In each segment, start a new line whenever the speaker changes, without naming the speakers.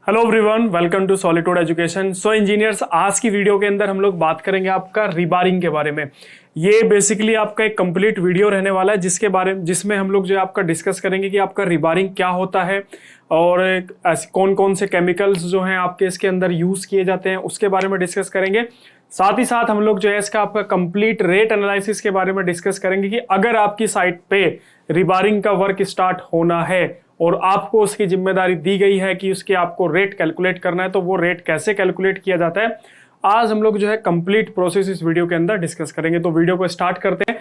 Hello everyone, welcome to Solitude Education. So engineers, आज की video के अंदर हम लोग बात करेंगे आपका रिबारिंग के बारे में। ये बेसिकली आपका एक कंप्लीट वीडियो रहने वाला है जिसमें हम लोग जो है आपका डिस्कस करेंगे कि आपका रिबारिंग क्या होता है और ऐसे कौन कौन से केमिकल्स जो हैं आपके इसके अंदर यूज किए जाते हैं उसके बारे में डिस्कस करेंगे। साथ ही साथ हम लोग जो है इसका आपका कंप्लीट रेट एनालिसिस के बारे में डिस्कस करेंगे कि अगर आपकी साइट पे रिबारिंग का वर्क स्टार्ट होना है और आपको उसकी जिम्मेदारी दी गई है कि उसके आपको रेट कैलकुलेट करना है, तो वो रेट कैसे कैलकुलेट किया जाता है आज हम लोग जो है कंप्लीट प्रोसेस इस वीडियो के अंदर डिस्कस करेंगे। तो वीडियो को स्टार्ट करते हैं।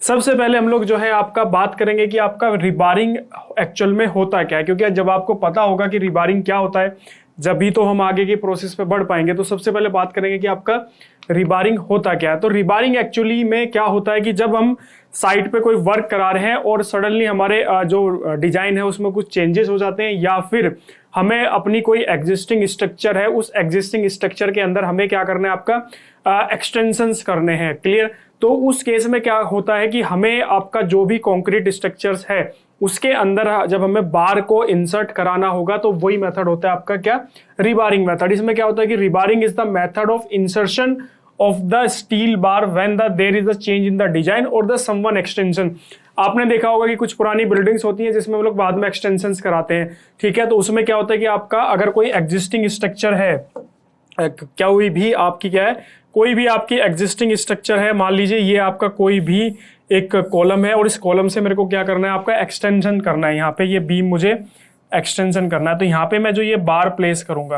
सबसे पहले हम लोग जो है आपका बात करेंगे कि आपका रिबारिंग एक्चुअल में होता क्या है, क्योंकि जब आपको पता होगा कि रिबारिंग क्या होता है जब भी तो हम आगे की प्रोसेस पे बढ़ पाएंगे। तो सबसे पहले बात करेंगे कि आपका रिबारिंग होता क्या है। तो रिबारिंग एक्चुअली में क्या होता है कि जब हम साइट पे कोई वर्क करा रहे हैं और सडनली हमारे जो डिजाइन है उसमें कुछ चेंजेस हो जाते हैं, या फिर हमें अपनी कोई एग्जिस्टिंग स्ट्रक्चर है उस एग्जिस्टिंग स्ट्रक्चर के अंदर हमें क्या करना है, आपका एक्सटेंशंस करने हैं। क्लियर। तो उस केस में क्या होता है कि हमें आपका जो भी कॉन्क्रीट स्ट्रक्चर्स है उसके अंदर जब हमें बार को इंसर्ट कराना होगा तो वही मेथड होता है आपका क्या, रिबारिंग मेथड। इसमें क्या होता है कि rebarring is the method of insertion of the steel bar when there is a change in the design और द समवन एक्सटेंशन। आपने देखा होगा कि कुछ पुरानी बिल्डिंग्स होती हैं जिसमें हम लोग बाद में एक्सटेंशंस कराते हैं। ठीक है। तो उसमें क्या होता है कि आपका अगर कोई एग्जिस्टिंग स्ट्रक्चर है, क्या हुई भी आपकी क्या है, कोई भी आपकी एग्जिस्टिंग स्ट्रक्चर है, मान लीजिए ये आपका कोई भी एक कॉलम है और इस कॉलम से मेरे को क्या करना है, आपका एक्सटेंशन करना है। यहाँ पे ये बीम मुझे एक्सटेंशन करना है, तो यहाँ पे मैं जो ये बार प्लेस करूंगा,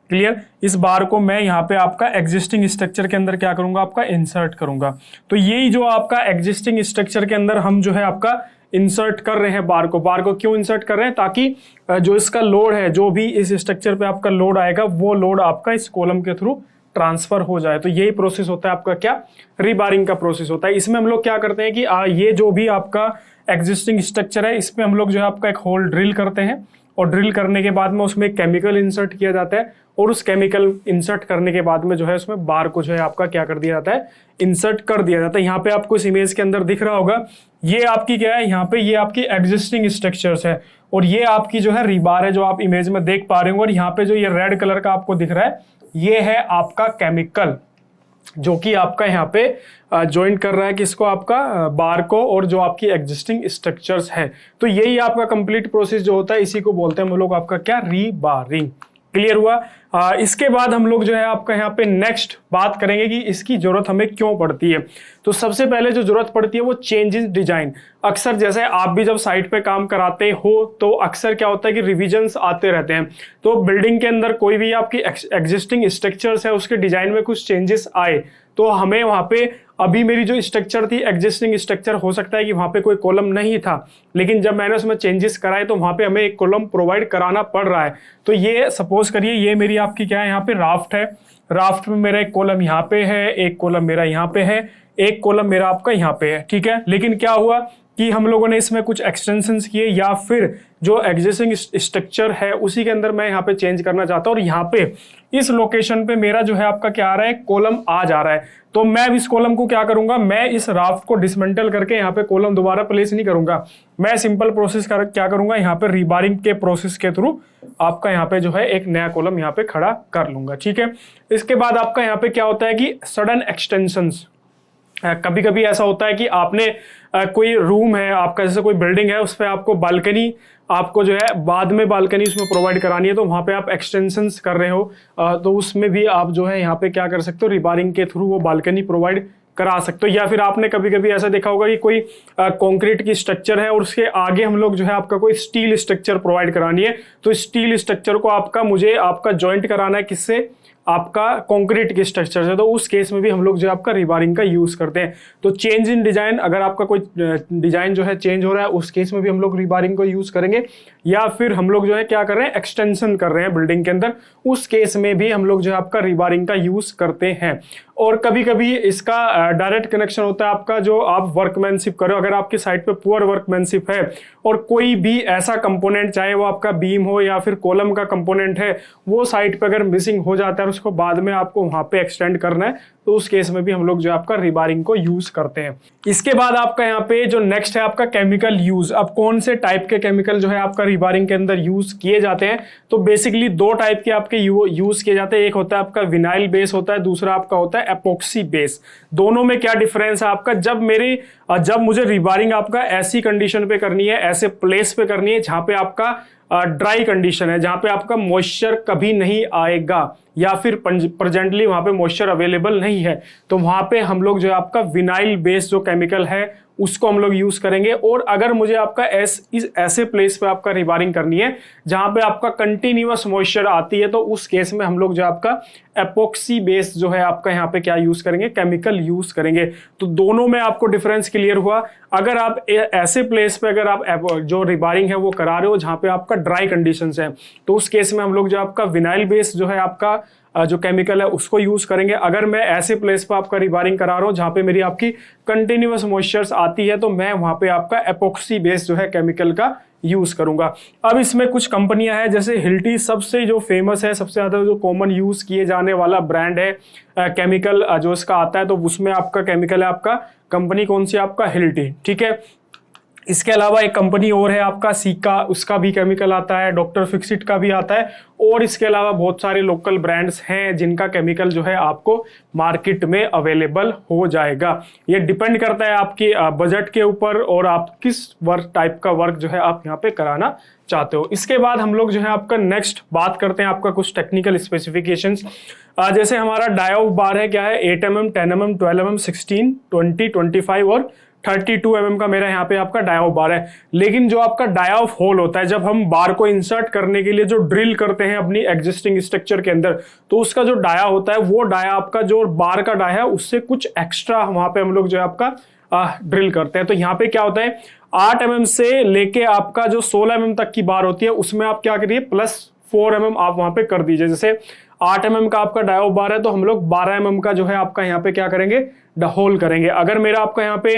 क्लियर, इस बार को मैं यहाँ पे आपका एग्जिस्टिंग स्ट्रक्चर के अंदर क्या करूंगा, आपका इंसर्ट करूंगा। तो यही जो आपका एग्जिस्टिंग स्ट्रक्चर के अंदर हम जो है आपका इंसर्ट कर रहे हैं बार को क्यों इंसर्ट कर रहे हैं, ताकि जो इसका लोड है, जो भी इस स्ट्रक्चर पे आपका लोड आएगा वो लोड आपका इस कॉलम के थ्रू ट्रांसफर हो जाए। तो यही प्रोसेस होता है आपका क्या, रिबारिंग का प्रोसेस होता है। इसमें हम लोग क्या करते हैं कि ये जो भी आपका एग्जिस्टिंग स्ट्रक्चर है इसमें हम लोग जो है आपका एक होल ड्रिल करते हैं और ड्रिल करने के बाद में उसमें केमिकल इंसर्ट किया जाता है और उस केमिकल इंसर्ट करने के बाद में जो है उसमें बार को जो है आपका क्या कर दिया जाता है, इंसर्ट कर दिया जाता है। यहाँ पे आपको इस इमेज के अंदर दिख रहा होगा, ये आपकी क्या है, यहाँ पे ये आपकी एग्जिस्टिंग स्ट्रक्चर्स है और ये आपकी जो है रिबार है जो आप इमेज में देख पा रहे हो। और यहाँ पे जो ये रेड कलर का आपको दिख रहा है ये है आपका केमिकल जो कि आपका यहाँ पे ज्वाइन कर रहा है किसको, आपका बार को और जो आपकी एग्जिस्टिंग स्ट्रक्चर्स है। तो यही आपका कंप्लीट प्रोसेस जो होता है इसी को बोलते हैं हम लोग आपका क्या, रिबारिंग। क्लियर हुआ। इसके बाद हम लोग जो है आपका यहाँ पे नेक्स्ट बात करेंगे कि इसकी जरूरत हमें क्यों पड़ती है। तो सबसे पहले जो जरूरत पड़ती है वो चेंज इन डिजाइन। अक्सर जैसे आप भी जब साइट पे काम कराते हो तो अक्सर क्या होता है कि रिविजन्स आते रहते हैं। तो बिल्डिंग के अंदर कोई भी आपकी एग्जिस्टिंग स्ट्रक्चर्स है उसके डिजाइन में कुछ चेंजेस आए तो हमें वहां पे, अभी मेरी जो स्ट्रक्चर थी एग्जिस्टिंग स्ट्रक्चर, हो सकता है कि वहां पे कोई कॉलम नहीं था, लेकिन जब मैंने उसमें चेंजेस कराए तो वहां पे हमें एक कॉलम प्रोवाइड कराना पड़ रहा है। तो ये सपोज करिए ये मेरी आपकी क्या है, यहाँ पे राफ्ट है, राफ्ट में मेरा एक कॉलम यहाँ पे है, एक कॉलम मेरा यहाँ पे है, एक कॉलम मेरा आपका यहाँ पे है। ठीक है। लेकिन क्या हुआ कि हम लोगों ने इसमें कुछ एक्सटेंशंस किए या फिर जो एग्जिस्टिंग स्ट्रक्चर है उसी के अंदर मैं यहाँ पे चेंज करना चाहता हूँ और यहाँ पे इस लोकेशन पे मेरा जो है आपका क्या आ रहा है, कॉलम आ जा रहा है। तो मैं इस कॉलम को क्या करूंगा, मैं इस राफ्ट को डिसमेंटल करके यहाँ पे कॉलम दोबारा प्लेस नहीं करूंगा। मैं सिंपल प्रोसेस क्या करूंगा, यहाँ पे रिबारिंग के प्रोसेस के थ्रू आपका यहाँ पे जो है एक नया कॉलम यहाँ पे खड़ा कर लूंगा। ठीक है। इसके बाद आपका यहाँ पे क्या होता है कि सडन एक्सटेंशंस। कभी कभी ऐसा होता है कि आपने कोई रूम है आपका, जैसे कोई बिल्डिंग है उस पर आपको बालकनी, आपको जो है बाद में बालकनी उसमें प्रोवाइड करानी है, तो वहां पे आप एक्सटेंशंस कर रहे हो तो उसमें भी आप जो है यहाँ पे क्या कर सकते हो, रिबारिंग के थ्रू वो बालकनी प्रोवाइड करा सकते हो। या फिर आपने कभी कभी ऐसा देखा होगा कि कोई कंक्रीट की स्ट्रक्चर है और उसके आगे हम लोग जो है आपका कोई स्टील स्ट्रक्चर प्रोवाइड करानी है, तो स्टील स्ट्रक्चर को मुझे आपका ज्वाइंट कराना है किससे, आपका कंक्रीट के स्ट्रक्चर से। तो उस केस में भी हम लोग जो आपका रिबारिंग का यूज करते हैं। तो चेंज इन डिजाइन, अगर आपका कोई डिजाइन जो है चेंज हो रहा है उस केस में भी हम लोग रिबारिंग को यूज करेंगे। या फिर हम लोग जो है क्या कर रहे हैं, एक्सटेंशन कर रहे हैं बिल्डिंग के अंदर, उस केस में भी हम लोग जो है आपका रिबारिंग का यूज करते हैं। और कभी कभी इसका डायरेक्ट कनेक्शन होता है आपका जो आप वर्कमैनशिप करो। अगर आपकी साइट पे पुअर वर्कमैनशिप है और कोई भी ऐसा कंपोनेंट, चाहे वो आपका बीम हो या फिर कॉलम का कंपोनेंट है, वो साइट पे अगर मिसिंग हो जाता है और उसको बाद में आपको वहां पे एक्सटेंड करना है, तो उस केस में भी हम लोग जो आपका रिबारिंग को यूज करते हैं। इसके बाद आपका यहाँ पे जो नेक्स्ट है आपका केमिकल यूज। अब कौन से टाइप के केमिकल जो है आपका रिबारिंग के अंदर यूज किए जाते हैं, तो बेसिकली दो टाइप के आपके यूज किए जाते हैं। एक होता है आपका विनाइल बेस होता है, दूसरा आपका होता है एपोक्सी बेस। दोनों में क्या डिफरेंस है आपका, जब मुझे रिबारिंग आपका ऐसी कंडीशन पे करनी है, ऐसे प्लेस पे करनी है जहां पे आपका ड्राई कंडीशन है, जहां पे आपका मॉइस्चर कभी नहीं आएगा या फिर प्रेजेंटली वहां पे मॉइस्चर अवेलेबल नहीं है, तो वहां पे हम लोग जो आपका विनाइल बेस जो केमिकल है उसको हम लोग यूज करेंगे। और अगर मुझे आपका ऐसे प्लेस पे आपका रिबारिंग करनी है जहां पे आपका कंटिन्यूअस मॉइस्चर आती है, तो उस केस में हम लोग जो आपका एपोक्सी बेस जो है आपका यहाँ पे क्या यूज करेंगे, केमिकल यूज करेंगे। तो दोनों में आपको डिफरेंस क्लियर हुआ। अगर आप ऐसे प्लेस पे अगर आप जो रिबारिंग है वो करा रहे हो जहां पे आपका ड्राई कंडीशंस है, तो उस केस में हम लोग जो आपका विनाइल बेस जो है आपका जो केमिकल है उसको यूज करेंगे। अगर मैं ऐसे प्लेस पर आपका रिबारिंग करा रहा हूं जहां पे मेरी आपकी कंटिन्यूअस मॉइस्चर्स आती है, तो मैं वहां पे आपका एपोक्सी बेस जो है केमिकल का यूज करूंगा। अब इसमें कुछ कंपनियां हैं, जैसे हिल्टी सबसे जो फेमस है, सबसे ज्यादा जो कॉमन यूज किए जाने वाला ब्रांड है केमिकल जो इसका आता है, तो उसमें आपका केमिकल है आपका कंपनी कौन सी, आपका हिल्टी, ठीक है। इसके अलावा एक कंपनी और है आपका सीका, उसका भी केमिकल आता है, डॉक्टर फिक्सिट का भी आता है, और इसके अलावा बहुत सारे लोकल ब्रांड्स हैं जिनका केमिकल जो है आपको मार्केट में अवेलेबल हो जाएगा। ये डिपेंड करता है आपके बजट के ऊपर और आप किस वर्क टाइप का वर्क जो है आप यहाँ पे कराना चाहते हो। इसके बाद हम लोग जो है आपका नेक्स्ट बात करते हैं आपका कुछ टेक्निकल स्पेसिफिकेशंस। जैसे हमारा डायोफ बार है, क्या है, 8 mm, 10 mm, 12 mm, 16, 20, 25 और 32 mm का मेरा यहाँ पे आपका डायोफ बार है। लेकिन जो आपका डायोफ होल होता है, जब हम बार को इंसर्ट करने के लिए जो ड्रिल करते हैं अपनी एग्जिस्टिंग स्ट्रक्चर के अंदर, तो उसका जो डाया होता है, वो डाया आपका जो बार का डाया है उससे कुछ एक्स्ट्रा वहां पे हम लोग जो है आपका ड्रिल करते हैं। तो यहाँ पे क्या होता है, 8 mm से लेके आपका जो 16 mm तक की बार होती है उसमें आप क्या करिए, +4 mm आप वहां पे कर दीजिए। जैसे 8 mm का आपका डायोफ बार है, तो हम लोग 12 mm का जो है आपका यहाँ पे क्या करेंगे, होल करेंगे। अगर मेरा आपका यहाँ पे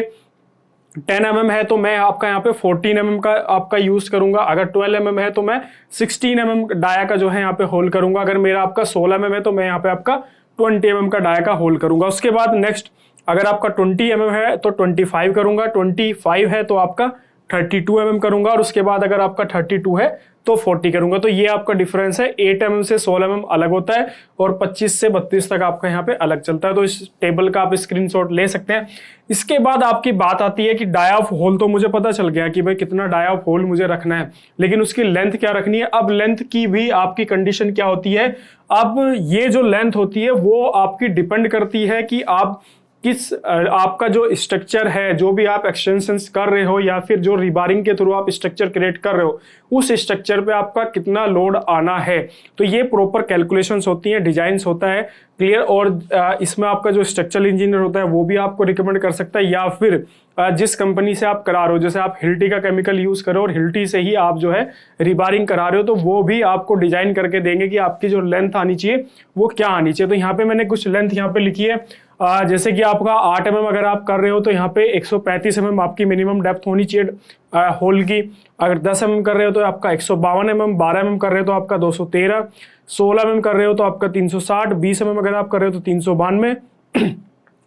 10 mm है तो मैं आपका यहाँ पे 14 mm का आपका यूज करूंगा। अगर 12 mm है तो मैं 16 mm डाया का जो है यहाँ पे होल करूंगा। अगर मेरा आपका 16 mm है तो मैं यहाँ पे आपका 20 mm का डाया का होल करूंगा। उसके बाद नेक्स्ट, अगर आपका 20 mm है तो 25 करूंगा, 25 है तो आपका 32 mm करूंगा, और उसके बाद अगर आपका 32 है तो 40 करूंगा। तो ये आपका डिफरेंस है, 8 mm से 16 mm अलग होता है और 25 से 32 तक आपका यहाँ पे अलग चलता है। तो इस टेबल का आप स्क्रीनशॉट ले सकते हैं। इसके बाद आपकी बात आती है कि डायाफ होल, तो मुझे पता चल गया कि भाई कितना डायाफ होल मुझे रखना है, लेकिन उसकी लेंथ क्या रखनी है। अब लेंथ की भी आपकी कंडीशन क्या होती है, अब ये जो लेंथ होती है वो आपकी डिपेंड करती है कि आप किस आपका जो स्ट्रक्चर है, जो भी आप एक्सटेंशंस कर रहे हो या फिर जो रिबारिंग के थ्रू आप स्ट्रक्चर क्रिएट कर रहे हो, उस स्ट्रक्चर पे आपका कितना लोड आना है। तो ये प्रॉपर कैलकुलेशंस होती हैं, डिजाइन्स होता है क्लियर। और इसमें आपका जो स्ट्रक्चरल इंजीनियर होता है वो भी आपको रिकमेंड कर सकता है, या फिर जिस कंपनी से आप करा रहे हो, जैसे आप हिल्टी का केमिकल यूज करो और हिल्टी से ही आप जो है रिबारिंग करा रहे हो, तो वो भी आपको डिजाइन करके देंगे कि आपकी जो लेंथ आनी चाहिए वो क्या आनी चाहिए। तो यहाँ पे मैंने कुछ लेंथ यहाँ पे लिखी है। जैसे कि आपका 8 mm अगर आप कर रहे हो तो यहाँ पे 135 mm आपकी मिनिमम डेप्थ होनी चाहिए होल की। अगर 10 mm कर रहे हो तो आपका 152 mm, 12 mm कर रहे हो तो आपका 213, 16 mm कर रहे हो तो आपका 360, 20 mm अगर आप कर रहे हो तो 392,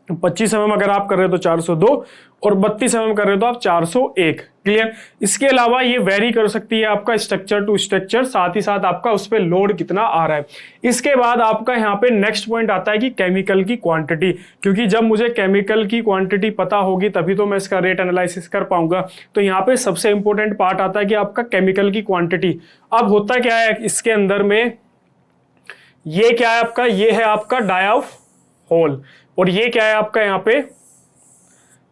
25 mm अगर आप कर रहे हो तो 402 और 32 mm कर रहे हो तो आप 401। क्लियर। इसके अलावा ये वेरी कर सकती है आपका स्ट्रक्चर टू स्ट्रक्चर, साथ ही साथ आपका उस पर लोड कितना आ रहा है। इसके बाद आपका यहाँ पे नेक्स्ट पॉइंट आता है कि केमिकल की क्वांटिटी, क्योंकि जब मुझे केमिकल की क्वांटिटी पता होगी तभी तो मैं इसका रेट एनालिसिस कर पाऊंगा। तो यहाँ पे सबसे इंपॉर्टेंट पार्ट आता है कि आपका केमिकल की क्वांटिटी। अब होता क्या है इसके अंदर में, ये क्या है आपका, ये है आपका डायाफ होल और ये क्या है आपका यहाँ पे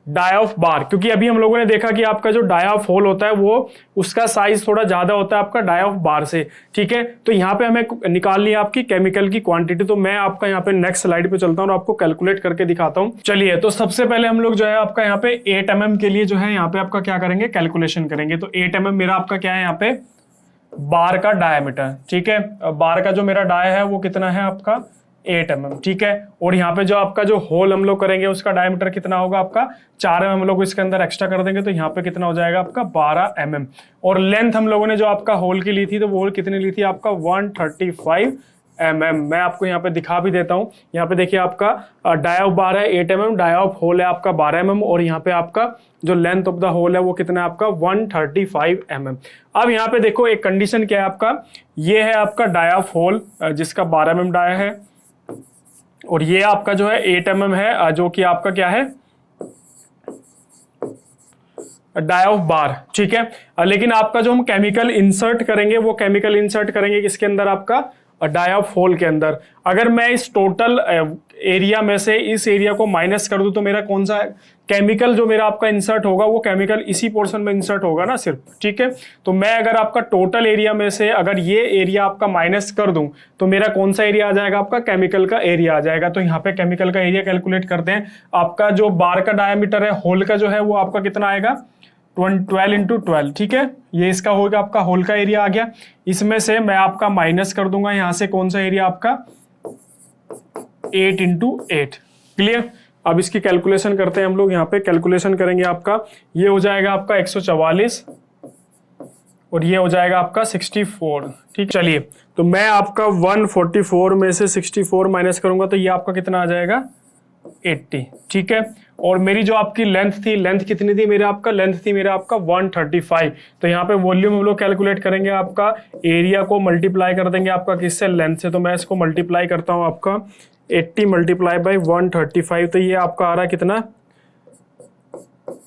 डायाफ बार। क्योंकि अभी हम लोगों ने देखा कि आपका जो डायाफ होल होता है वो उसका साइज थोड़ा ज्यादा होता है आपका डायाफ बार से, ठीक है। तो यहाँ पे हमें निकालनी है आपकी केमिकल की क्वांटिटी। तो मैं आपका यहाँ पे नेक्स्ट स्लाइड पे चलता हूँ और आपको कैलकुलेट करके दिखाता हूँ। चलिए, तो सबसे पहले हम लोग जो है आपका यहाँ पे 8 mm के लिए जो है यहाँ पे आपका क्या करेंगे, कैलकुलेशन करेंगे। तो 8 mm मेरा आपका क्या है यहाँ पे बार का डायमीटर, ठीक है। बार का जो मेरा डाया है वो कितना है आपका 8 mm, ठीक है। और यहाँ पे जो आपका जो होल हम लोग करेंगे उसका डायमीटर कितना होगा आपका 4 mm हम लोग इसके अंदर एक्स्ट्रा कर देंगे, तो यहाँ पे कितना हो जाएगा आपका 12 mm। और लेंथ हम लोगों ने जो आपका होल की ली थी तो वो कितनी ली थी आपका 135 mm। मैं आपको यहाँ पे दिखा भी देता हूँ। यहाँ पे देखिए आपका डाया ऑफ बार है 8 mm, डाया ऑफ होल है आपका 12 mm, और यहाँ पे आपका जो लेंथ ऑफ द होल है वो कितना है आपका 135 mm। अब यहाँ पे देखो एक कंडीशन क्या है आपका, ये है आपका डाया ऑफ होल जिसका 12 mm डाया है, और ये आपका जो है 8 mm है जो कि आपका क्या है डाया ऑफ बार, ठीक है। लेकिन आपका जो हम केमिकल इंसर्ट करेंगे वो केमिकल इंसर्ट करेंगे किसके अंदर, आपका डाया ऑफ होल के अंदर। अगर मैं इस टोटल एरिया में से इस एरिया को माइनस कर दूं तो मेरा कौन सा केमिकल जो मेरा आपका इंसर्ट होगा वो केमिकल इसी पोर्शन में इंसर्ट होगा ना सिर्फ, ठीक है। तो मैं अगर आपका टोटल एरिया में से अगर ये एरिया आपका माइनस कर दूं तो मेरा कौन सा एरिया आ जाएगा, आपका केमिकल का एरिया आ जाएगा। तो यहाँ पे केमिकल का एरिया कैलकुलेट करते हैं। आपका जो बार का डायमीटर है होल का जो है वो आपका कितना आएगा 12 इंटू 12, ठीक है। ये इसका होगा आपका होल का एरिया आ गया। इसमें से मैं आपका माइनस कर दूंगा यहाँ से कौन सा एरिया आपका 8 इंटू 8, क्लियर। अब इसकी कैलकुलेशन करते हैं हम लोग। यहाँ पे कैलकुलेशन करेंगे आपका ये हो जाएगा आपका 144 और ये हो जाएगा आपका 64, ठीक। चलिए तो मैं आपका 144 में से 64 माइनस करूंगा तो ये आपका कितना आ जाएगा 80, ठीक है। और मेरी जो आपकी लेंथ थी, लेंथ कितनी थी मेरा आपका, लेंथ थी मेरा आपका 135। तो यहाँ पे वॉल्यूम हम लोग कैलकुलेट करेंगे, आपका एरिया को मल्टीप्लाई कर देंगे आपका किससे, लेंथ से। तो मैं इसको मल्टीप्लाई करता हूँ आपका 80 मल्टीप्लाई बाई 135, तो ये आपका आ रहा है कितना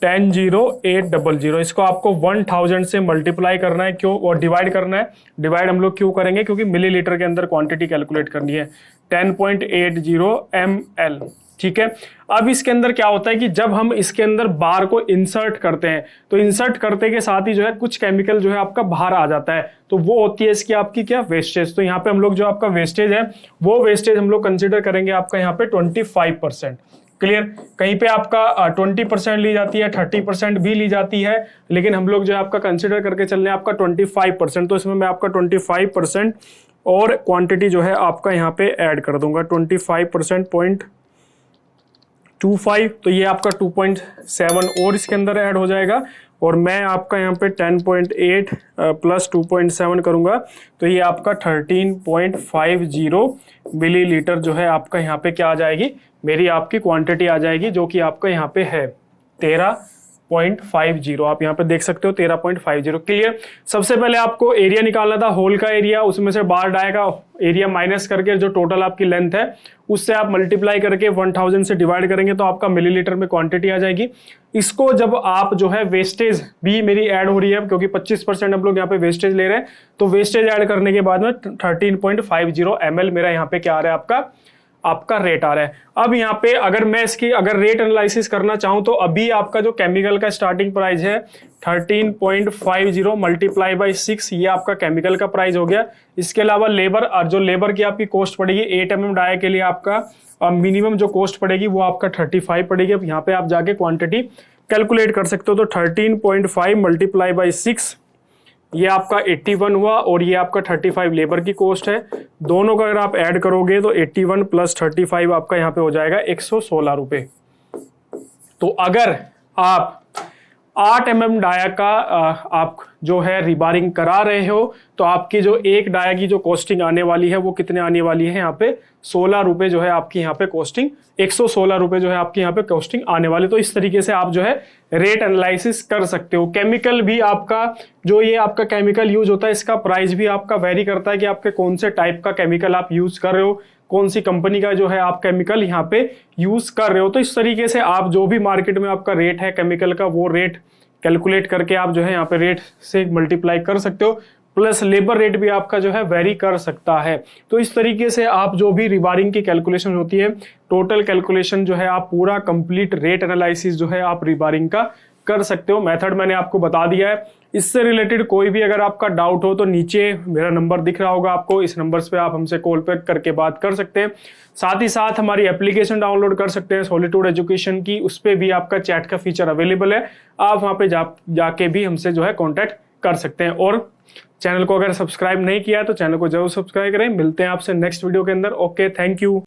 10,0800। इसको आपको 1000 से मल्टीप्लाई करना है, क्यों, और डिवाइड करना है। डिवाइड हम लोग क्यों करेंगे, क्योंकि मिलीलीटर के अंदर क्वांटिटी कैलकुलेट करनी है। 10.80 ml, ठीक है। अब इसके अंदर क्या होता है कि जब हम इसके अंदर बार को इंसर्ट करते हैं तो इंसर्ट करते के साथ ही जो है कुछ केमिकल जो है आपका बाहर आ जाता है, तो वो होती है इसकी आपकी क्या वेस्टेज। तो यहाँ पे हम लोग जो आपका वेस्टेज है वो वेस्टेज हम लोग कंसिडर करेंगे आपका यहाँ पे 25%, क्लियर। कहीं पे आपका 20% ली जाती है, 30% भी ली जाती है, लेकिन हम लोग जो है आपका कंसिडर करके चल रहे हैं आपका 25%। तो इसमें मैं आपका 25% और क्वांटिटी जो है आपका यहाँ पे ऐड कर दूंगा 25% 0.25, तो ये आपका 2.7 और इसके अंदर ऐड हो जाएगा। और मैं आपका यहाँ पे 10.8 प्लस 2.7 करूंगा तो ये आपका 13.50 मिलीलीटर जो है आपका यहाँ पे क्या आ जाएगी, मेरी आपकी क्वांटिटी आ जाएगी, जो कि आपका यहाँ पे है 13.50। आप यहाँ पे देख सकते हो 13.50, क्लियर। सबसे पहले आपको एरिया निकालना था, होल का एरिया, उसमें से बार डाया का एरिया माइनस करके जो टोटल आपकी लेंथ है उससे आप मल्टीप्लाई करके 1000 से डिवाइड करेंगे तो आपका मिलीलीटर में क्वांटिटी आ जाएगी। इसको जब आप जो है वेस्टेज भी मेरी ऐड हो रही है, क्योंकि 25% हम लोग यहाँ पे वेस्टेज ले रहे हैं, तो वेस्टेज ऐड करने के बाद में 13.50 ml मेरा यहाँ पे क्या आ रहा है आपका रेट आ रहा है। अब यहाँ पे अगर मैं इसकी अगर रेट एनालिसिस करना चाहूं तो अभी आपका जो केमिकल का स्टार्टिंग प्राइस है 13.50 मल्टीप्लाई बाई 6, ये आपका केमिकल का प्राइस हो गया। इसके अलावा लेबर, और जो लेबर की आपकी कॉस्ट पड़ेगी 8 mm डाया के लिए आपका मिनिमम जो कॉस्ट पड़ेगी वो आपका 35 पड़ेगी। अब यहाँ पे आप जाके क्वांटिटी कैलकुलेट कर सकते हो। तो 13.5 मल्टीप्लाई बाई 6 ये आपका 81 हुआ और ये आपका 35 लेबर की कॉस्ट है। दोनों का अगर आप ऐड करोगे तो 81 प्लस 35 आपका यहाँ पे हो जाएगा 116 रुपए। तो अगर आप 8 mm डाया का आप जो है रिबारिंग करा रहे हो तो आपकी जो एक डाया की जो कॉस्टिंग आने वाली है वो कितने आने वाली है, यहाँ पे 16 रुपए जो है आपकी यहाँ पे कॉस्टिंग, 116 रुपए जो है आपकी यहाँ पे कॉस्टिंग आने वाली। तो इस तरीके से आप जो है रेट एनालिसिस कर सकते हो। केमिकल भी आपका जो ये आपका केमिकल यूज होता है इसका प्राइस भी आपका वेरी करता है कि आपके कौन से टाइप का केमिकल आप यूज कर रहे हो, कौन सी कंपनी का जो है आप केमिकल यहाँ पे यूज कर रहे हो। तो इस तरीके से आप जो भी मार्केट में आपका रेट है केमिकल का वो रेट कैलकुलेट करके आप जो है यहाँ पे रेट से मल्टीप्लाई कर सकते हो, प्लस लेबर रेट भी आपका जो है वेरी कर सकता है। तो इस तरीके से आप जो भी रिबारिंग की कैलकुलेशन होती है, टोटल कैलकुलेशन जो है आप पूरा कंप्लीट रेट एनालिसिस जो है आप रिबारिंग का कर सकते हो। मेथड मैंने आपको बता दिया है। इससे रिलेटेड कोई भी अगर आपका डाउट हो तो नीचे मेरा नंबर दिख रहा होगा आपको, इस नंबर पे आप हमसे कॉल पे करके बात कर सकते हैं। साथ ही साथ हमारी एप्लीकेशन डाउनलोड कर सकते हैं सॉलिट्यूड एजुकेशन की, उस पर भी आपका चैट का फीचर अवेलेबल है। आप वहाँ पे जाके भी हमसे जो है कॉन्टैक्ट कर सकते हैं। और चैनल को अगर सब्सक्राइब नहीं किया है तो चैनल को जरूर सब्सक्राइब करें। मिलते हैं आपसे नेक्स्ट वीडियो के अंदर। Okay, thank you.